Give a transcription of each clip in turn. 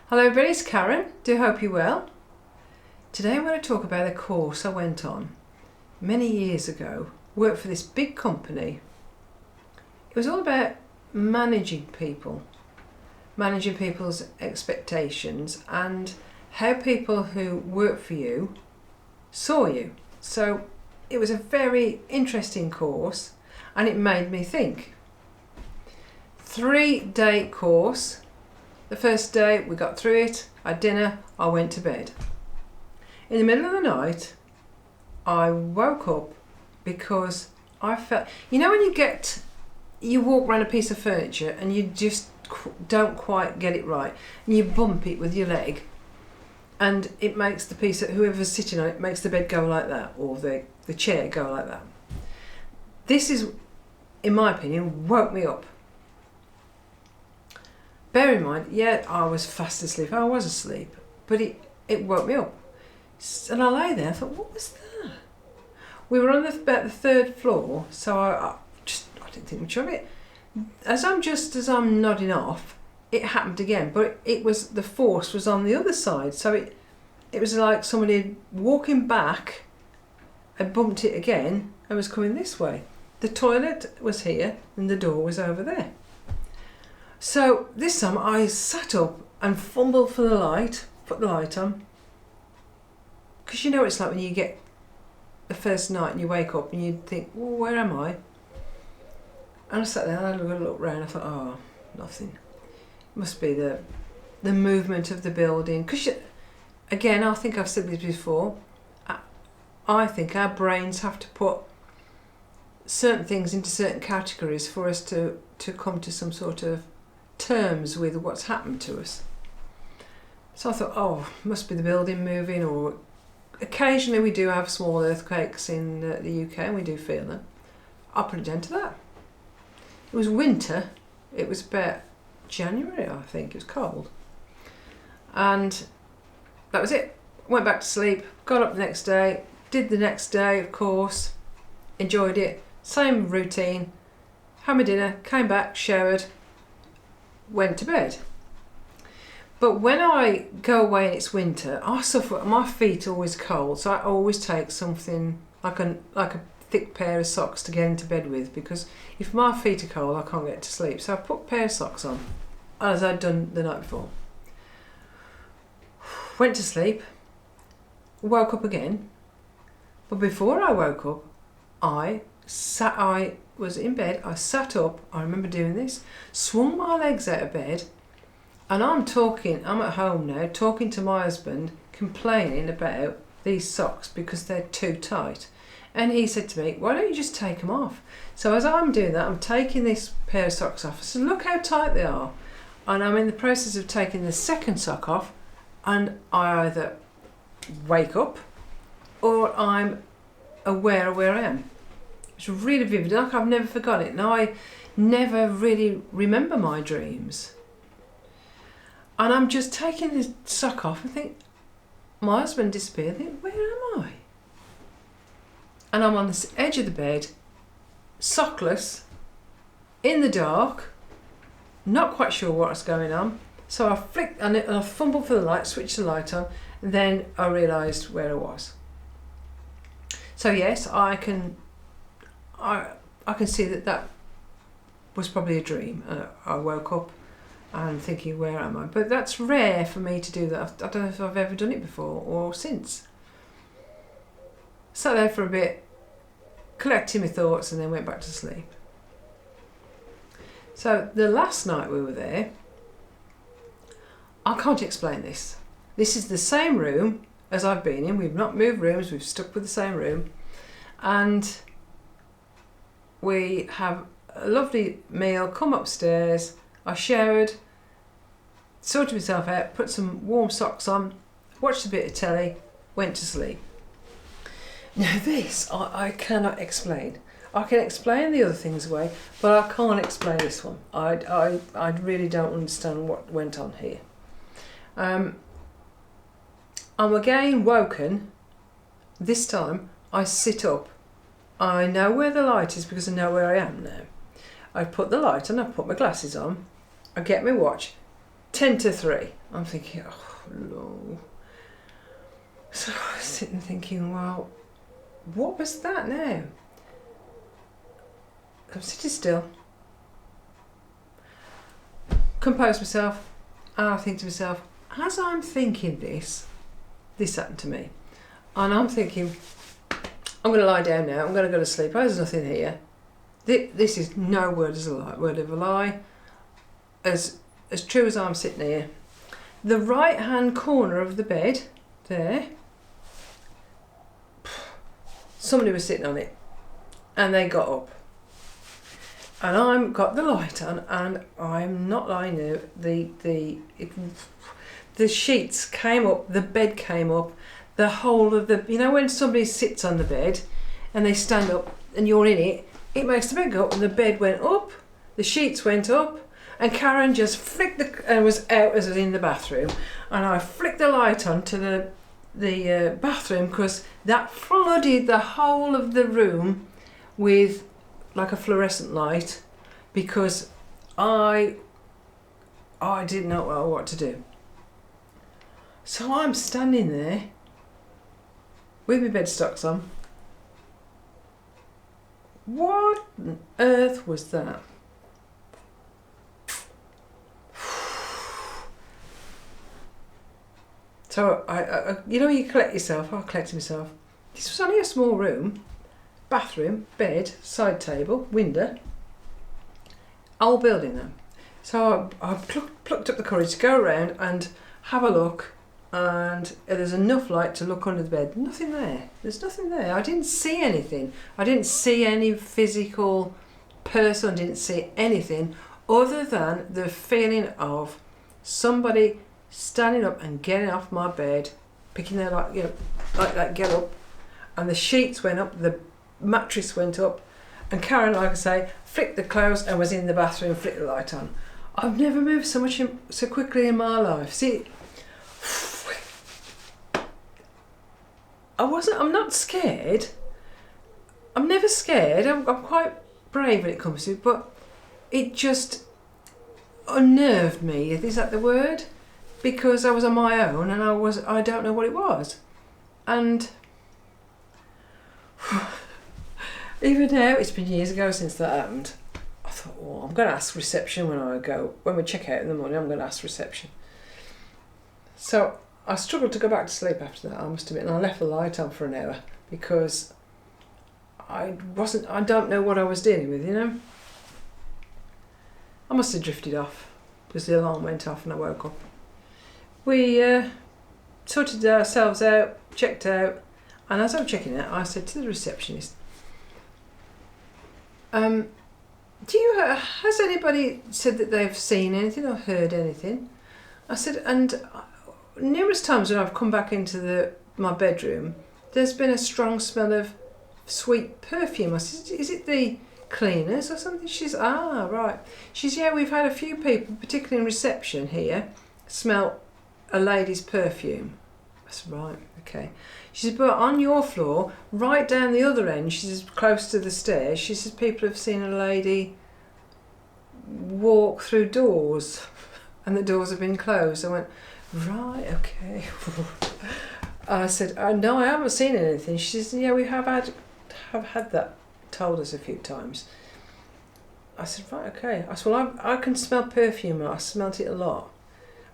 Hello everybody, it's Karen. Do hope you're well. Today I'm going to talk about a course I went on many years ago. Worked for this big company. It was all about managing people, managing people's expectations and how people who work for you saw you. So it was a very interesting course and it made me think. 3-day course. The first day we got through it, I had dinner, I went to bed. In the middle of the night, I woke up because I felt, you know when you walk around a piece of furniture and you just don't quite get it right and you bump it with your leg and it makes the piece, whoever's sitting on it, makes the bed go like that or the chair go like that. This is, in my opinion, woke me up. Bear in mind, yeah, I was fast asleep. I was asleep, but it woke me up. And I lay there, I thought, what was that? We were on about the 3rd floor, so I didn't think much of it. As I'm nodding off, it happened again, but the force was on the other side. So it was like somebody walking back and bumped it again and was coming this way. The toilet was here and the door was over there. So this time I sat up and fumbled for the light, put the light on. Because you know it's like when you get the first night and you wake up and you think, well, where am I? And I sat there and I looked around and I thought, oh, nothing. It must be the movement of the building. Because again, I think I've said this before, I think our brains have to put certain things into certain categories for us to come to some sort of terms with what's happened to us. So I thought, oh, must be the building moving, or occasionally we do have small earthquakes in the UK and we do feel them. I put it down to that. It was winter, it was about January, I think, it was cold. And that was it. Went back to sleep, got up the next day, did the next day, of course, enjoyed it, same routine, had my dinner, came back, showered, went to bed. But when I go away and it's winter, I suffer. My feet are always cold, so I always take something like a thick pair of socks to get into bed with, because if my feet are cold, I can't get to sleep. So I put a pair of socks on, as I'd done the night before. Went to sleep, woke up again, but before I woke up, I was in bed, I sat up, I remember doing this, swung my legs out of bed, and I'm at home now, talking to my husband, complaining about these socks because they're too tight. And he said to me, why don't you just take them off? So as I'm doing that, I'm taking this pair of socks off. I said, look how tight they are. And I'm in the process of taking the second sock off, and I either wake up or I'm aware of where I am. It's really vivid, like I've never forgotten it. Now I never really remember my dreams. And I'm just taking this sock off and think, my husband disappeared. I think, where am I? And I'm on the edge of the bed, sockless, in the dark, not quite sure what's going on. So I flicked and I fumbled for the light, switched the light on, and then I realised where I was. So yes, I can see that was probably a dream. I woke up and thinking, where am I? But that's rare for me to do that. I don't know if I've ever done it before or since. Sat there for a bit, collecting my thoughts, and then went back to sleep. So the last night we were there, I can't explain this. This is the same room as I've been in. We've not moved rooms, we've stuck with the same room. And we have a lovely meal, come upstairs, I showered, sorted myself out, put some warm socks on, watched a bit of telly, went to sleep. Now this, I cannot explain. I can explain the other things away, but I can't explain this one. I really don't understand what went on here. I'm again woken. This time I sit up. I know where the light is because I know where I am now. I put the light on, I put my glasses on, I get my watch, 10 to 3. I'm thinking, oh, no. So I was sitting thinking, well, what was that now? I'm sitting still, compose myself, and I think to myself, as I'm thinking this happened to me. And I'm thinking, I'm going to lie down now, I'm going to go to sleep. Oh, there's nothing here. This is no word of a lie. As true as I'm sitting here. The right hand corner of the bed, there, somebody was sitting on it. And they got up. And I got the light on, and I'm not lying there, the sheets came up, the bed came up, the whole of the, you know when somebody sits on the bed and they stand up and you're in it, it makes the bed go up, and the bed went up, the sheets went up, and Karen just flicked and was out as I was in the bathroom, and I flicked the light on to the bathroom, because that flooded the whole of the room with like a fluorescent light, because I didn't know what to do. So I'm standing there with my bed stocks on. What on earth was that? So I you know, you collect yourself. I collected myself. This was only a small room. Bathroom, bed, side table, window, whole building though. So I plucked up the courage to go around and have a look, and there's enough light to look under the bed. Nothing there. There's nothing there. I didn't see anything. I didn't see any physical person. I didn't see anything other than the feeling of somebody standing up and getting off my bed, picking their like that, get up, and the sheets went up, the mattress went up, and Karen, like I say, flicked the clothes and was in the bathroom, flicked the light on. I've never moved so quickly in my life. See, I'm not scared. I'm never scared. I'm quite brave when it comes to it, but it just unnerved me. Is that the word? Because I was on my own and I don't know what it was. And even now, it's been years ago since that happened. I thought, oh, I'm going to ask reception when we check out in the morning, I'm going to ask reception. So I struggled to go back to sleep after that, I must admit, and I left the light on for an hour because I don't know what I was dealing with, you know. I must have drifted off because the alarm went off and I woke up. We sorted ourselves out, checked out, and as I'm checking out, I said to the receptionist, has anybody said that they've seen anything or heard anything? I said, and numerous times when I've come back into my bedroom, there's been a strong smell of sweet perfume. I said, is it the cleaners or something? She's, right. She's, yeah, we've had a few people, particularly in reception here, smell a lady's perfume. I said, right, okay. She said, but on your floor, right down the other end, she says, close to the stairs, she says, people have seen a lady walk through doors and the doors have been closed. I went, right, okay. I said, no, I haven't seen anything. She says, yeah, we have had that told us a few times. I said, right, okay. I said, well, I can smell perfume. I smelt it a lot.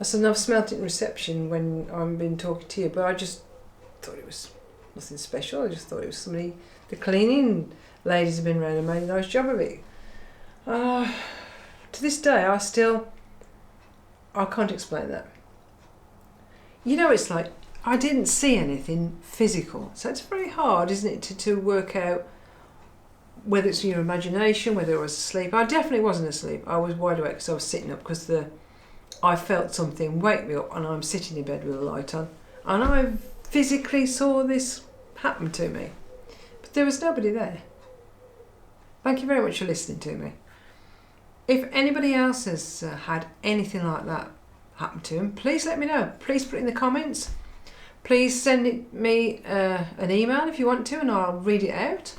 I said, and I've smelt it in reception when I've been talking to you, but I just thought it was nothing special. I just thought it was somebody, the cleaning ladies have been around and made a nice job of it. To this day, I can't explain that. You know, it's like, I didn't see anything physical. So it's very hard, isn't it, to work out whether it's your imagination, whether I was asleep. I definitely wasn't asleep. I was wide awake because I was sitting up because I felt something wake me up and I'm sitting in bed with a light on. And I physically saw this happen to me. But there was nobody there. Thank you very much for listening to me. If anybody else has had anything like that happen to them, please let me know. Please put it in the comments. Please send me an email if you want to, and I'll read it out.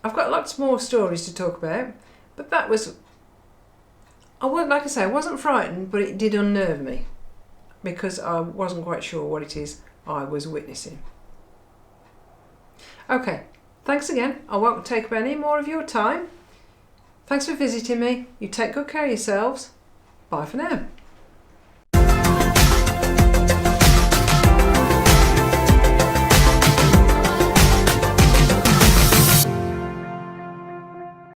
I've got lots more stories to talk about, but that was, like I say, I wasn't frightened, but it did unnerve me because I wasn't quite sure what it is I was witnessing. Okay, thanks again. I won't take up any more of your time. Thanks for visiting me. You take good care of yourselves. Bye for now.